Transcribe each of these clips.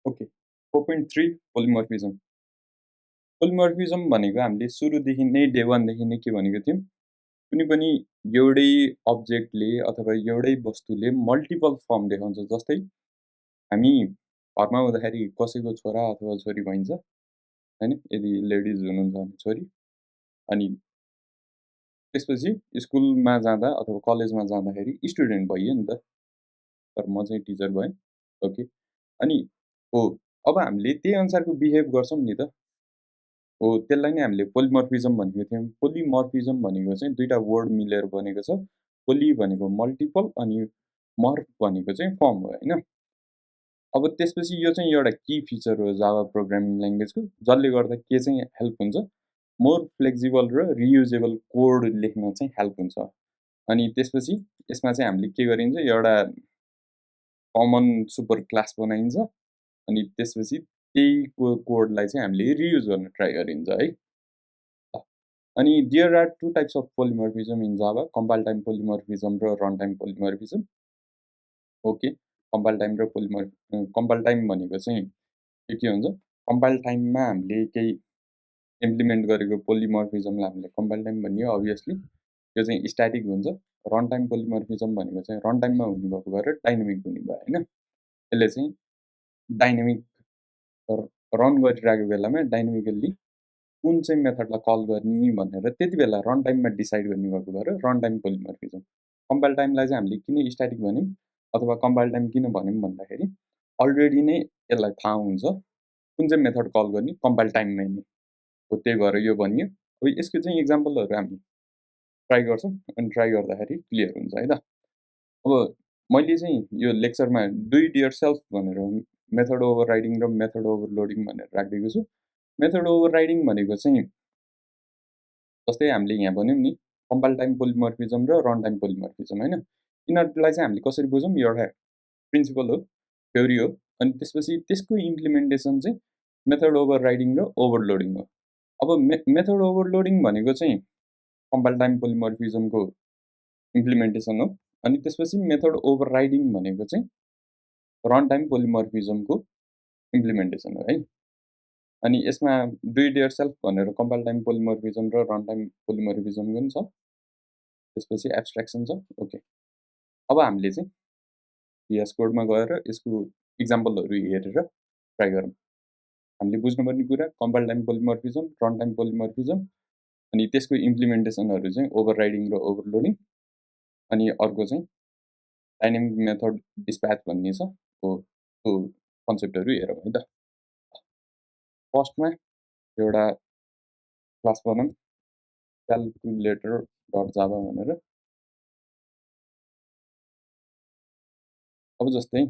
Okay 4.3 पोलिमर्फिजम पोलिमर्फिजम भनेको हामीले सुरुदेखि नै डे वानदेखि नै के भनेको थियौँ कुनै पनि एउटै अब्जेक्टले अथवा एउटै वस्तुले मल्टिपल फर्म देखाउँछ। जस्तै हामी घरमा हुँदाखेरि कसैको छोरा अथवा छोरी भइन्छ होइन, यदि लेडिज हुनुहुन्छ भने छोरी। अनि त्यसपछि स्कुलमा जाँदा अथवा कलेजमा जाँदाखेरि स्टुडेन्ट भइयो नि त, तर म चाहिँ टिचर भएँ। ओके, अनि हो अब हामीले त्यही अनुसारको बिहेभ गर्छौँ नि त। हो त्यसलाई नै हामीले पोलिमर्फिजम भनेको थियौँ। पोलिमर्फिजम भनेको चाहिँ दुईवटा वर्ड मिलेर बनेको छ। पोली भनेको मल्टिपल अनि मर्फ भनेको चाहिँ फर्म हो होइन। अब त्यसपछि यो चाहिँ एउटा की फिचर हो जावा प्रोग्रामिङ ल्याङ्ग्वेजको, जसले गर्दा के चाहिँ हेल्प हुन्छ, मोर फ्लेक्सिबल र रियुजेबल कोड लेख्न चाहिँ हेल्प हुन्छ। अनि त्यसपछि यसमा चाहिँ हामीले के गरिन्छ, एउटा कमन सुपर क्लास बनाइन्छ अनि त्यसपछि त्यही कोडलाई चाहिँ हामीले रियुज गर्न ट्राई गरिन्छ है। अनि there are two types of polymorphism in Java, compile time polymorphism र run time polymorphism. Okay, compile time र कम्पाइल टाइम भनेको चाहिँ के हुन्छ, कम्पाइल टाइममा हामीले केही इम्प्लिमेन्ट गरेको पोलिमर्फिजमलाई हामीले कम्पाइल टाइम भनियो अभियसली, यो चाहिँ स्ट्याटिक हुन्छ। रन टाइम पोलिमर्फिजम भनेको चाहिँ रन टाइममा हुने भएको भएर डाइनामिक हुने भयो होइन। यसले चाहिँ डाइनामिक रन गरिरहेको बेलामा डाइनामिकल्ली कुन चाहिँ मेथडलाई कल गर्ने भनेर त्यति बेला रन टाइममा डिसाइड गर्ने भएको भएर रन टाइम पोलिमर्फिजम। कम्पाइल टाइमलाई चाहिँ हामीले किन स्ट्याटिक भन्यौँ अथवा कम्पाइल टाइम किन भन्यौँ भन्दाखेरि अलरेडी नै यसलाई थाहा हुन्छ कुन चाहिँ मेथड कल गर्ने कम्पाइल टाइममै नै हो, त्यही भएर यो भनियो। अब यसको चाहिँ इक्जाम्पलहरू हामी ट्राई गर्छौँ अनि ट्राई गर्दाखेरि क्लियर हुन्छ है त। अब मैले चाहिँ यो लेक्चरमा डु इट योर सेल्फ भनेर मेथड ओभर राइडिङ र मेथड ओभरलोडिङ भनेर राखिदिएको छु। मेथड ओभर राइडिङ भनेको चाहिँ जस्तै हामीले यहाँ भन्यौँ नि कम्पाइल टाइम पोलिमर्फिजम र रन टाइम पोलिमर्फिजम होइन, यिनीहरूलाई चाहिँ हामीले कसरी बुझौँ, एउटा प्रिन्सिपल हो, थ्योरी हो। अनि त्यसपछि त्यसको इम्प्लिमेन्टेसन चाहिँ मेथड ओभर राइडिङ र ओभरलोडिङ हो। अब मेथड ओभरलोडिङ भनेको चाहिँ कम्पाइल टाइम पोलिमर्फिजमको इम्प्लिमेन्टेसन हो। अनि त्यसपछि मेथड ओभर राइडिङ भनेको चाहिँ रन टाइम पोलिमर्फिजमको इम्प्लिमेन्टेसन हो है। अनि यसमा डु इट योर सेल्फ भनेर कम्पाइल टाइम पोलिमर्फिजम र रन टाइम पोलिमर्फिजमको पनि छ। त्यसपछि एब्स्ट्र्याक्सन छ। ओके, अब हामीले चाहिँ VS कोडमा गएर यसको इक्जाम्पलहरू हेरेर ट्राई गरौँ। हामीले बुझ्नुपर्ने कुरा कम्पाइल टाइम पोलिमर्फिजम, रन टाइम पोलिमर्फिजम, अनि त्यसको इम्प्लिमेन्टेसनहरू चाहिँ ओभर राइडिङ र ओभरलोडिङ। अनि अर्को चाहिँ डाइनामिक मेथड डिस्प्याच भन्ने छ, हो त्यो कन्सेप्टहरू हेरौँ है त। फर्स्टमा एउटा क्लास बनाऊँ क्यालकुलेटर डट जाभा भनेर। अब जस्तै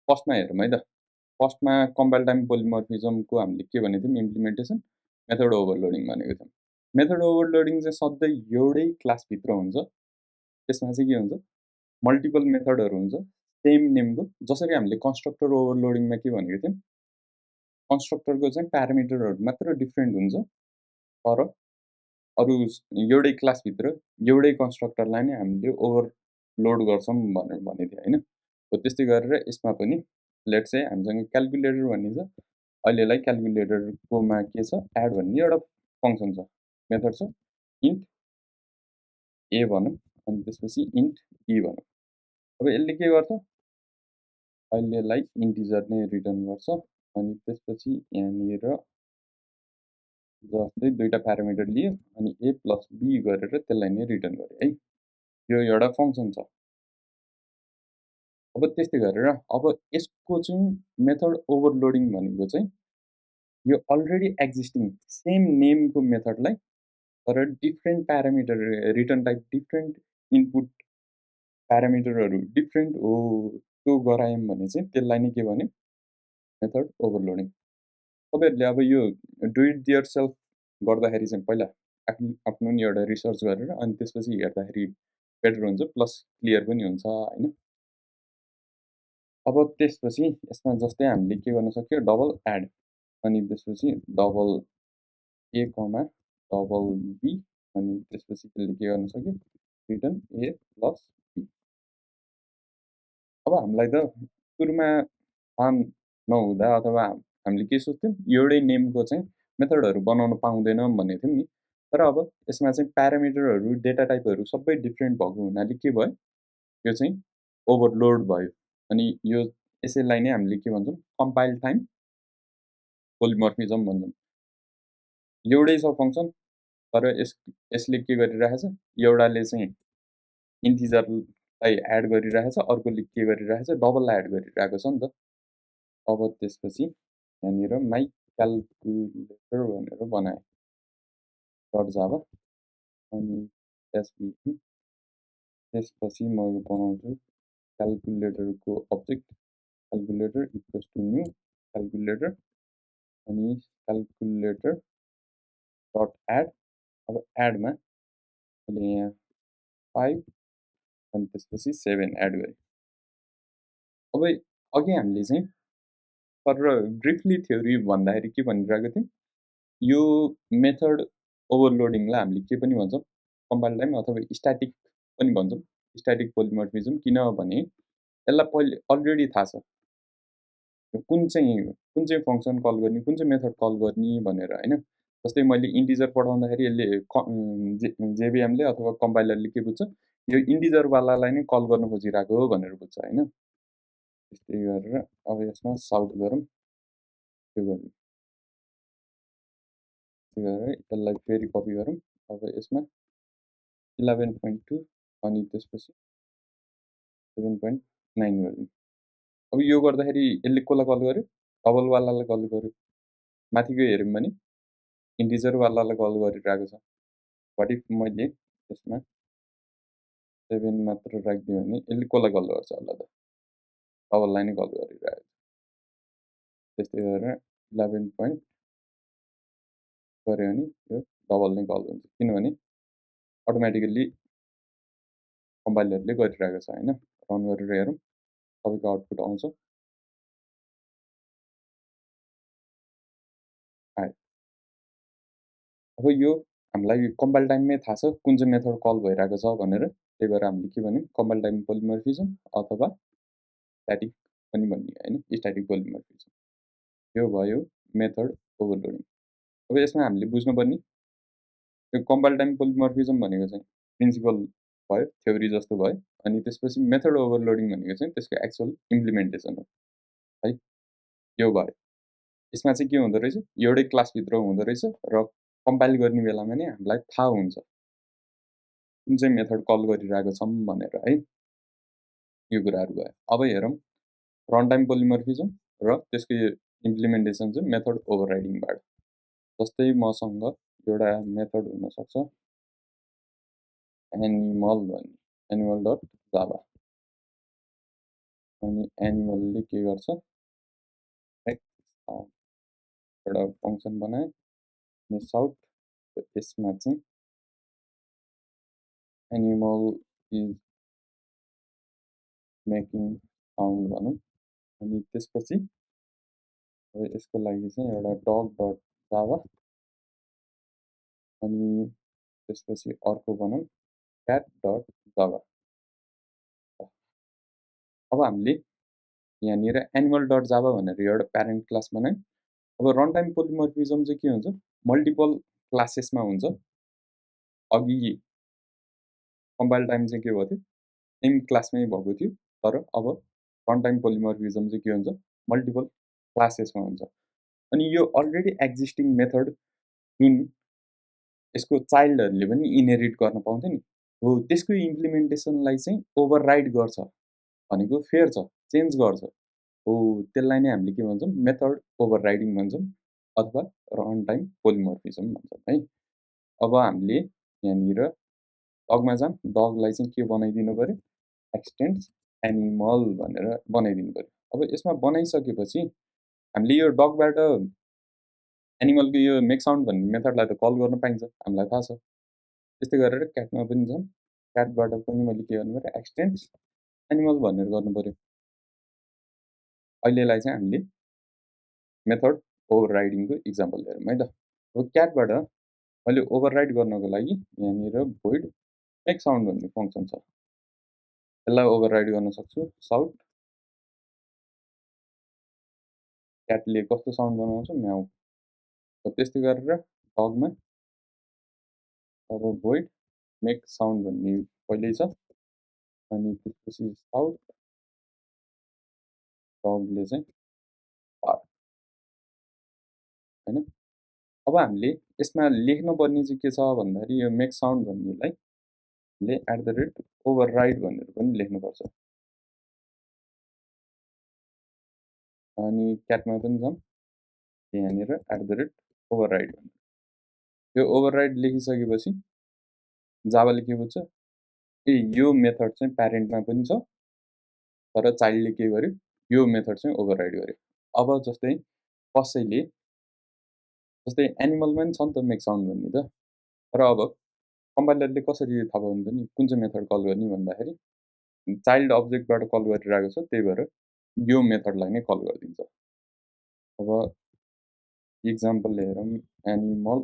फर्स्टमा हेरौँ है त। फर्स्टमा कम्पाइल टाइम पोलिमर्फिजमको हामीले के भनेको थियौँ, इम्प्लिमेन्टेसन मेथड ओभरलोडिङ भनेको थियौँ। मेथड ओभरलोडिङ चाहिँ सधैँ एउटै क्लासभित्र हुन्छ। त्यसमा चाहिँ के हुन्छ, मल्टिपल मेथडहरू हुन्छ सेम नेमको। जसरी हामीले कन्स्ट्रक्टर ओभरलोडिङमा के भनेको थियौँ, कन्स्ट्रक्टरको चाहिँ प्यारामिटरहरू मात्र डिफ्रेन्ट हुन्छ, तर अरू एउटै क्लासभित्र एउटै कन्स्ट्रक्टरलाई नै हामीले ओभरलोड गर्छौँ भनेर भनेको थियो होइन। हो त्यस्तै गरेर यसमा पनि लेट्स चाहिँ हामीसँग क्यालकुलेटर भन्ने छ। अहिलेलाई क्यालकुलेटरकोमा के छ, एड भन्ने एउटा फङ्सन छ, मेथड छ, इन्ट ए भनौँ अनि त्यसपछि इन्ट बी भनौँ। अब यसले के गर्छ, अहिलेलाई इन्टिजर नै रिटर्न गर्छ। अनि त्यसपछि यहाँनिर जस्तै दुईवटा प्यारामिटर लियो अनि ए प्लस बी गरेर त्यसलाई नै रिटर्न गऱ्यो है। यो एउटा फङ्सन छ। अब त्यस्तै गरेर अब यसको चाहिँ मेथड ओभरलोडिङ भनेको चाहिँ यो अलरेडी एक्जिस्टिङ सेम नेमको मेथडलाई तर different parameter return type different input प्यारामिटरहरू डिफ्रेन्ट हो त्यो गरायौँ भने चाहिँ त्यसलाई नै के भन्यो, मेथड ओभरलोडिङ। तपाईँहरूले अब यो डु इट देयर सेल्फ गर्दाखेरि चाहिँ पहिला आफ्नो नि एउटा रिसर्च गरेर अनि त्यसपछि हेर्दाखेरि बेटर हुन्छ, प्लस क्लियर पनि हुन्छ होइन। अब त्यसपछि यसमा जस्तै हामीले के गर्न सक्यो, डबल एड अनि त्यसपछि double A comma double B अनि त्यसपछि त्यसले के गर्न सक्यो, रिटर्न ए प्लस बी। अब हामीलाई त सुरुमा थाहा नहुँदा अथवा हामीले के सोच्थ्यौँ एउटै नेमको चाहिँ मेथडहरू बनाउन पाउँदैनौँ भन्ने थियौँ नि। तर अब यसमा चाहिँ प्यारामिटरहरू, डेटा टाइपहरू सबै डिफ्रेन्ट भएको हुनाले के भयो, यो चाहिँ ओभरलोड भयो। अनि यो यसैलाई नै हामीले के भन्छौँ, कम्पाइल टाइम पोलिमर्फिजम भन्छौँ। एउटै छ फङ्सन, तर यसले के गरिरहेछ, एउटाले चाहिँ इन्टिजरलाई एड गरिरहेछ, अर्कोले के गरिरहेछ, डबल एड गरिरहेको छ नि त। अब त्यसपछि यहाँनिर माई क्यालकुलेटर भनेर बनाएँ डट जाभा। अनि त्यसपछि म बनाउँछु क्यालकुलेटरको object, calculator equals to new calculator, अनि क्यालकुलेटर डट एड। अब एडमा मैले यहाँ 5 अनि त्यसपछि 7 एड गरेँ। अब अघि हामीले चाहिँ तर ब्रिफली थ्योरी भन्दाखेरि के भनिरहेको थियौँ, यो मेथड ओभरलोडिङलाई हामीले के पनि भन्छौँ, कम्पाइल टाइम अथवा स्ट्याटिक पनि भन्छौँ, स्ट्याटिक पोलिमर्फिजम। किनभने यसलाई पहिले अलरेडी थाहा छ कुन चाहिँ फङ्सन कल गर्ने, कुन चाहिँ मेथड कल गर्ने भनेर होइन। जस्तै मैले इन्टिजर पठाउँदाखेरि यसले जेभिएमले अथवा कम्पाइलरले के बुझ्छ, यो इन्टिजरवालालाई नै कल गर्न खोजिरहेको हो भनेर बुझ्छ होइन। त्यस्तै गरेर अब यसमा साउट गरौँ, त्यो गर्नु त्यो गरेर यसलाई फेरि कपी गरौँ। अब यसमा 11.2 अनि त्यसपछि 7.9 गरिदिउँ। अब यो गर्दाखेरि यसले कसलाई कल गर्यो, डबलवालालाई कल गर्यो। माथिको हेऱ्यौँ भने इन्टिजरवालालाई कल गरिरहेको छ। वाट इफ मैले यसमा 7 मात्र राखिदिएँ भने यसले कसलाई कल गर्छ होला त, डबललाई नै कल गरिरहेको छ। त्यस्तै गरेर 11 गऱ्यो भने यो डबल नै कल हुन्छ, किनभने अटोमेटिकल्ली कम्पाइलरले गरिरहेको छ होइन। रन गरेर हेरौँ तपाईँको आउटपुट आउँछ। आयो। अब यो हामीलाई कम्पाइल टाइममै थाहा छ कुन चाहिँ मेथड कल भइरहेको छ भनेर, त्यही भएर हामीले के भन्यौँ, कम्पाइल टाइम पोलिमर्फिजम अथवा स्ट्याटिक पनि भन्ने होइन, स्ट्याटिक पोलिमर्फिजम। यो भयो मेथड ओभरलोडिङ। अब यसमा हामीले बुझ्नुपर्ने यो कम्पाइल टाइम पोलिमर्फिजम भनेको चाहिँ प्रिन्सिपल भयो, थ्योरी जस्तो भयो। अनि त्यसपछि मेथड ओभरलोडिङ भनेको चाहिँ त्यसको एक्चुअल इम्प्लिमेन्टेसन हो है। यो भयो। यसमा चाहिँ के हुँदो रहेछ, एउटै क्लासभित्र हुँदो रहेछ र कम्पाइल गर्ने बेलामा नै हामीलाई थाहा हुन्छ कुन चाहिँ मेथड कल गरिरहेको छौँ भनेर है। यो कुराहरू भयो। अब हेरौँ रन टाइम पोलिमर्फिजम र त्यसको इम्प्लिमेन्टेसन चाहिँ मेथड ओभरराइडिङबाट। जस्तै मसँग एउटा मेथड हुनसक्छ एनिमल भन्ने, एनिमल डट जाभा। अनि एनिमलले के गर्छ, एउटा फङ्सन बनाए अनि साउट, यसमा चाहिँ एनिमल इज मेकिङ साउन्ड भनौँ। अनि त्यसपछि अब यसको लागि चाहिँ एउटा डग डट जाभा, अनि त्यसपछि अर्को भनौँ क्याट डट जाभा। अब हामीले यहाँनिर एनिमल डट जाभा भनेर एउटा प्यारेन्ट क्लास बनायौँ। अब रन टाइम पोलिमर्फिजम चाहिँ के हुन्छ, मल्टिपल क्लासेसमा हुन्छ। अघि कम्पाइल टाइम चाहिँ के भएको थियो, सेम क्लासमै भएको थियो, तर अब रन टाइम पोलिमर्फिजम चाहिँ के हुन्छ, मल्टिपल क्लासेसमा हुन्छ। अनि यो अलरेडी एक्जिस्टिङ मेथड जुन यसको चाइल्डहरूले पनि इनहेरिट गर्न पाउँथ्यो नि, हो त्यसको इम्प्लिमेन्टेसनलाई चाहिँ ओभरराइड गर्छ भनेको फेर्छ, चेन्ज गर्छ, हो त्यसलाई नै हामीले के भन्छौँ, मेथड ओभरराइडिङ भन्छौँ अथवा रन टाइम पोलिमर्फिजम भन्छौँ है। अब हामीले यहाँनिर डगमा जाऊँ, डगलाई चाहिँ के बनाइदिनु पऱ्यो, एक्सटेन्ड्स एनिमल भनेर बनाइदिनु पऱ्यो। अब यसमा बनाइसकेपछि हामीले यो डगबाट एनिमलको यो मेक साउन्ड भन्ने मेथडलाई त कल गर्न पाइन्छ, हामीलाई थाहा छ। त्यस्तै गरेर क्याटमा पनि जाऊँ, क्याटबाट पनि मैले के गर्नु पऱ्यो, एक्सटेन्ड्स एनिमल भनेर गर्नु पऱ्यो। अहिलेलाई चाहिँ हामीले मेथड ओभरराइडिङको इक्जाम्पल हेरौँ है त। अब क्याटबाट मैले ओभरराइड गर्नको लागि यहाँनिर भोइड मेक साउन्ड भन्ने फङ्सन छ, यसलाई ओभरराइड गर्न सक्छु साउट क्याटले कस्तो साउन्ड बनाउँछ? म्याउ। त्यस्तै गरेर डगमा अब भोइड मेक साउन्ड भन्ने पहिल्यै छ। अनि त्यसपछि साउथ डगले चाहिँ बार्क होइन। अब हामीले यसमा लेख्नुपर्ने चाहिँ के छ भन्दाखेरि यो मेक साउन्ड भन्नेलाई हामीले @ओभरराइड भनेर पनि लेख्नुपर्छ। अनि क्याटमा पनि जाउँ, यहाँनिर @ओभरराइड भनेर यो ओभरराइड लेखिसकेपछि जाभाले के बुझ्छ? ए यो मेथड चाहिँ प्यारेन्टमा पनि छ, तर चाइल्डले के गर्यो? यो मेथड चाहिँ ओभरराइड गर्यो। अब कसैले जस्तै एनिमलमा पनि छ नि त मेक साउन्ड भन्ने त, तर अब कम्पाइलरले कसरी थाहा पाउने त नि कुन चाहिँ मेथड कल गर्ने भन्दाखेरि चाइल्ड अब्जेक्टबाट कल गरिरहेको छ, त्यही भएर यो मेथडलाई नै कल गरिदिन्छ। अब इक्जाम्पल हेरौँ, एनिमल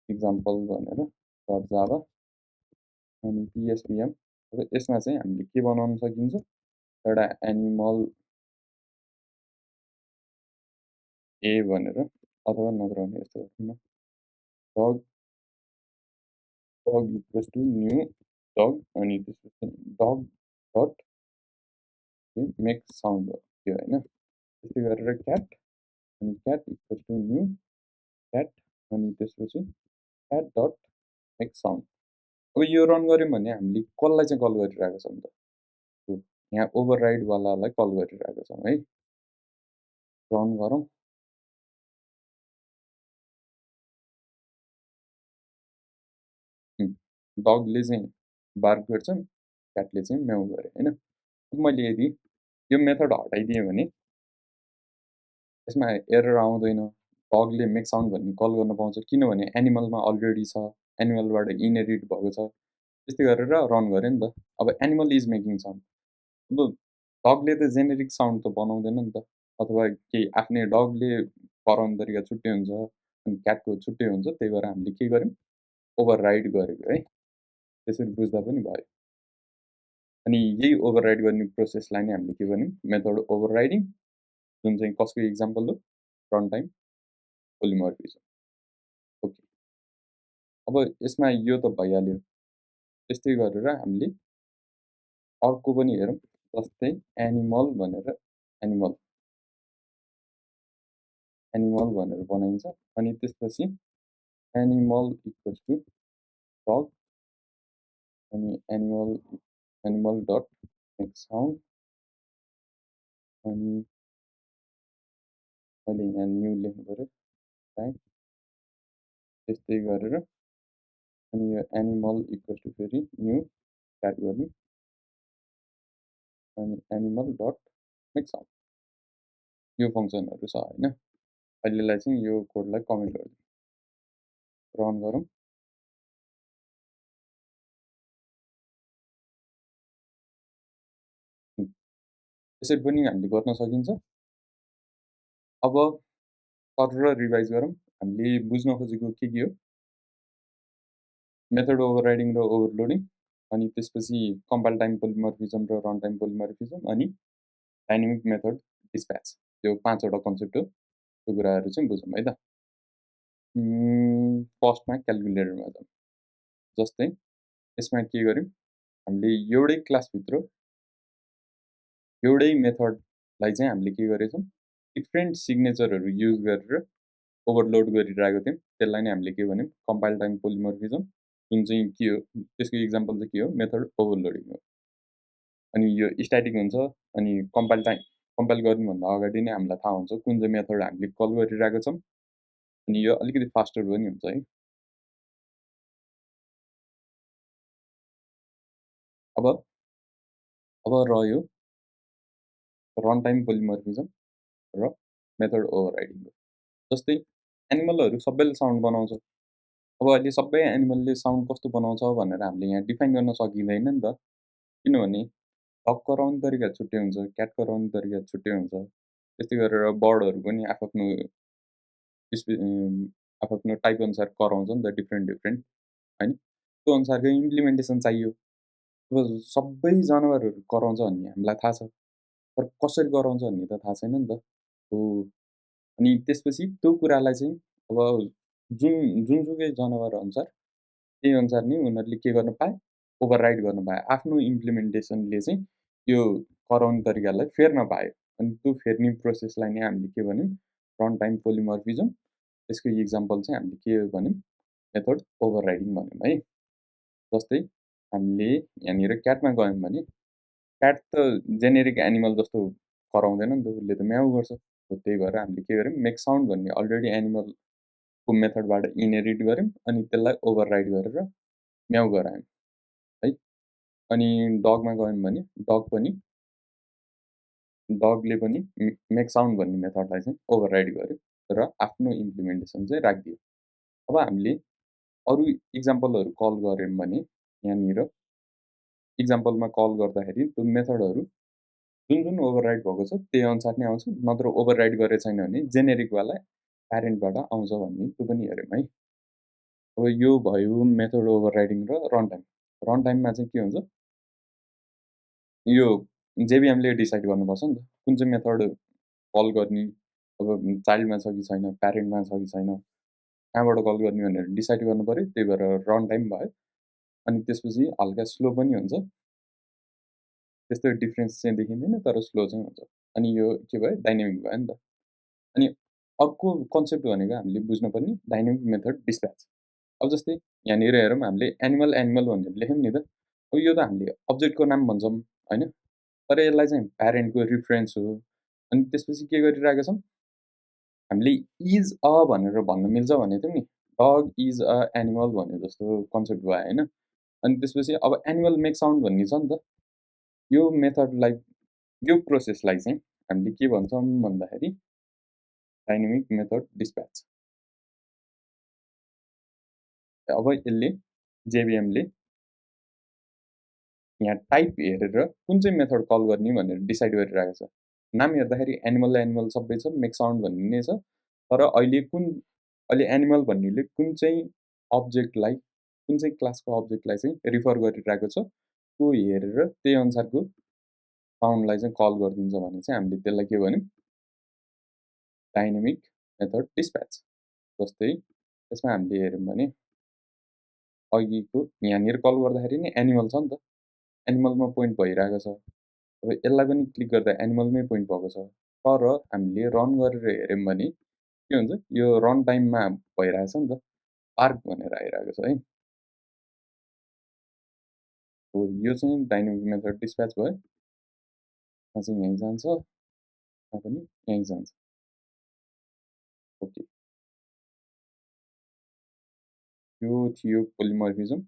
इक्जाम्पल भनेर .जाभा अनि PSPM। अब यसमा चाहिँ हामीले के बनाउन सकिन्छ? एउटा एनिमल ए भनेर, अथवा नत्र भने यस्तो गरौँ न, डग इक्वल्स टु न्यू डग अनि त्यसपछि डग डट मेक साउन्ड भयो होइन। त्यस्तै गरेर क्याट अनि cat equals to new cat अनि त्यसपछि क्याट डट मेक साउन्ड। अब यो रन गऱ्यौँ भने हामीले कसलाई चाहिँ कल गरिरहेको छौँ त? यहाँ ओभरराइडवालालाई कल गरिरहेको छौँ है। रन गरौँ। डगले चाहिँ बार्क गर्छ, क्याटले चाहिँ म्याउ गरे होइन। मैले यदि यो मेथड हटाइदिएँ भने यसमा एरर आउँदैन, डगले मेक साउन्ड भन्ने कल गर्न पाउँछ, किनभने एनिमलमा अलरेडी छ, एनिमलबाट इनहेरिट भएको छ। त्यस्तै गरेर रन गऱ्यो नि त। अब एनिमल इज मेकिङ साउन्ड, अब डगले त जेनेरिक साउन्ड त बनाउँदैन नि त, अथवा केही आफ्नै डगले कराउने तरिका छुट्टै हुन्छ अनि क्याटको छुट्टै हुन्छ, त्यही भएर हामीले के गर्यौँ? ओभरराइड गरेको है। त्यसरी बुझ्दा पनि भयो। अनि यही ओभरराइड गर्ने प्रोसेसलाई नै हामीले के भन्यौँ? मेथड ओभरराइडिङ, जुन चाहिँ कसको इक्जाम्पल हो? Run time polymorphism. ओके, अब यसमा यो त भइहाल्यो। त्यस्तै गरेर हामीले अर्को पनि हेरौँ, जस्तै एनिमल भनेर एनिमल भनेर बनाइन्छ। अनि त्यसपछि एनिमल इक्वल्स टु डग अनि एनिमल डट मेक साउन्ड अनि मैले यहाँ न्यू लेख्नु पऱ्यो है। त्यस्तै गरेर अनि यो एनिमल इक्वल्स टु फेरि न्यू क्याट गर्नु अनि एनिमल डट मेक साउन्ड। यो फङ्सनहरू छ होइन। अहिलेलाई चाहिँ यो कोडलाई कमेन्ट गरिदिउँ, रन गरौँ। यसरी पनि हामीले गर्न सकिन्छ। अब गरेर रिभाइज गरौँ, हामीले बुझ्न खोजेको के हो? मेथड ओभरराइडिङ र ओभरलोडिङ, अनि त्यसपछि कम्पाइल टाइम पोलिमर्फिजम र रन टाइम पोलिमर्फिजम, अनि डाइनामिक मेथड डिस्प्याच। त्यो 5वटा कन्सेप्ट हो, त्यो कुराहरू चाहिँ बुझौँ है त। फर्स्टमा क्यालकुलेटरमा जाउँ। जस्तै यसमा के गर्यौँ? हामीले एउटै क्लासभित्र एउटै मेथडलाई चाहिँ हामीले के गरेछौँ? डिफ्रेन्ट सिग्नेचरहरू युज गरेर ओभरलोड गरिरहेको थियौँ। त्यसलाई नै हामीले के भन्यौँ? कम्पाइल टाइम पोलिमर्फिजम, जुन चाहिँ के हो? त्यसको इक्जाम्पल चाहिँ के हो? मेथड ओभरलोडिङ हो। अनि यो स्ट्याटिक हुन्छ, अनि कम्पाइल गर्नुभन्दा अगाडि नै हामीलाई थाहा हुन्छ कुन चाहिँ मेथड हामीले कल गरिरहेको छौँ। अनि यो अलिकति फास्टर पनि हुन्छ है। अब रह्यो रन टाइम पोलिमर्फिजम र मेथड ओभरराइडिङ। जस्तै एनिमलहरू सबैले साउन्ड बनाउँछ। अब अहिले सबै एनिमलले साउन्ड कस्तो बनाउँछ भनेर हामीले यहाँ डिफाइन गर्न सकिँदैन नि त, किनभने डग कराउने तरिका छुट्टै हुन्छ, क्याट कराउने तरिका छुट्टै हुन्छ। त्यस्तै गरेर बर्डहरू पनि आफ्नो टाइप अनुसार कराउँछ नि त, डिफ्रेन्ट होइन। त्यो अनुसारको इम्प्लिमेन्टेसन चाहियो। अब सबै जनावरहरू कराउँछ भन्ने हामीलाई थाहा छ, तर कसरी कराउँछ भन्ने त थाहा छैन नि त। हो। अनि त्यसपछि त्यो कुरालाई चाहिँ अब जुनसुकै जनावर अनुसार त्यही अनुसार नै उनीहरूले के गर्न पाए, ओभरराइड गर्न पाए। आफ्नो इम्प्लिमेन्टेसनले चाहिँ त्यो कराउने तरिकालाई फेर्न पायो। अनि त्यो फेर्ने प्रोसेसलाई नै हामीले के भन्यौँ, रन टाइम पोलिमर्फिजम। त्यसको इक्जाम्पल चाहिँ हामीले के भन्यौँ, मेथड ओभरराइडिङ भन्यौँ है। जस्तै हामीले यहाँनिर क्याटमा गयौँ भने क्याट त जेनेरिक एनिमल जस्तो कराउँदैन नि त, उसले त म्याउ गर्छ। हो त्यही भएर हामीले के गर्यौँ, मेक साउन्ड भन्ने अलरेडी एनिमलको मेथडबाट इनहेरिट गऱ्यौँ अनि त्यसलाई ओभरराइड गरेर म्याउ गरायौँ है। अनि डगमा गयौँ भने डगले पनि मेक साउन्ड भन्ने मेथडलाई चाहिँ ओभरराइड गर्यो र आफ्नो इम्प्लिमेन्टेसन चाहिँ राखिदियो। अब हामीले अरू इक्जाम्पलहरू कल गऱ्यौँ भने यहाँनिर इक्जाम्पलमा कल गर्दाखेरि त्यो मेथडहरू जुन ओभरराइड भएको छ त्यही अनुसार नै आउँछ, नत्र ओभरराइड गरेको छैन भने जेनेरिकवाला प्यारेन्टबाट आउँछ भन्ने त्यो पनि हेऱ्यौँ है। अब यो भयो मेथड ओभरराइडिङ र रन टाइम। रन टाइममा चाहिँ के हुन्छ, यो जेभिएमले डिसाइड गर्नुपर्छ नि त, कुन चाहिँ मेथड कल गर्ने, अब चाइल्डमा छ कि छैन, प्यारेन्टमा छ कि छैन, कहाँबाट कल गर्ने भनेर डिसाइड गर्नु पऱ्यो। त्यही भएर रन टाइम भयो। अनि त्यसपछि हल्का स्लो पनि हुन्छ, त्यस्तो डिफ्रेन्स चाहिँ देखिँदैन तर स्लो चाहिँ हुन्छ। अनि यो के भयो, डाइनामिक भयो नि त। अनि अर्को कन्सेप्ट भनेको हामीले बुझ्नुपर्ने डाइनामिक मेथड डिस्प्याच। अब जस्तै यहाँनिर हेरौँ, हामीले एनिमल एनिमल भनेर लेख्यौँ नि त। अब यो त हामीले अब्जेक्टको नाम भन्छौँ होइन, तर यसलाई चाहिँ प्यारेन्टको रिफरेन्स हो। अनि त्यसपछि के गरिरहेका छौँ, हामीले इज अ भनेर भन्न मिल्छ भनेको थियौँ नि, डग इज अ एनिमल भने जस्तो कन्सेप्ट भयो होइन। अनि त्यसपछि अब एनिमल मेक साउन्ड भन्ने छ नि त, यो मेथडलाई, यो प्रोसेसलाई चाहिँ हामीले के भन्छौँ भन्दाखेरि डाइनामिक मेथड डिस्प्याच। अब यसले जेभिएमले यहाँ टाइप हेरेर कुन चाहिँ मेथड कल गर्ने भनेर डिसाइड गरिरहेको छ। नाम हेर्दाखेरि एनिमल एनिमल सबै छ, मेक साउन्ड भन्ने नै छ, तर अहिले एनिमल भन्नेले कुन चाहिँ अब्जेक्टलाई, कुन चाहिँ क्लासको अब्जेक्टलाई चाहिँ रिफर गरिरहेको छ त्यो हेरेर त्यही अनुसारको साउन्डलाई चाहिँ कल गरिदिन्छ भने चाहिँ हामीले त्यसलाई के भन्यौँ, डाइनामिक मेथड डिस्प्याच। जस्तै त्यसमा हामीले हेऱ्यौँ भने अघिको यहाँनिर कल गर्दाखेरि नि एनिमल छ नि त, एनिमलमा पोइन्ट भइरहेको छ। अब यसलाई पनि क्लिक गर्दा एनिमलमै पोइन्ट भएको छ, तर हामीले रन गरेर हेऱ्यौँ भने के हुन्छ, यो रन टाइममा भइरहेछ नि त, पार्क भनेर आइरहेको छ है। हो यो चाहिँ डाइनामिक मेथड डिस्प्याच भयो। यहाँ चाहिँ यहीँ जान्छ, यहाँ पनि यहीँ जान्छ। ओके, यो थियो पोलिमर्फिजम।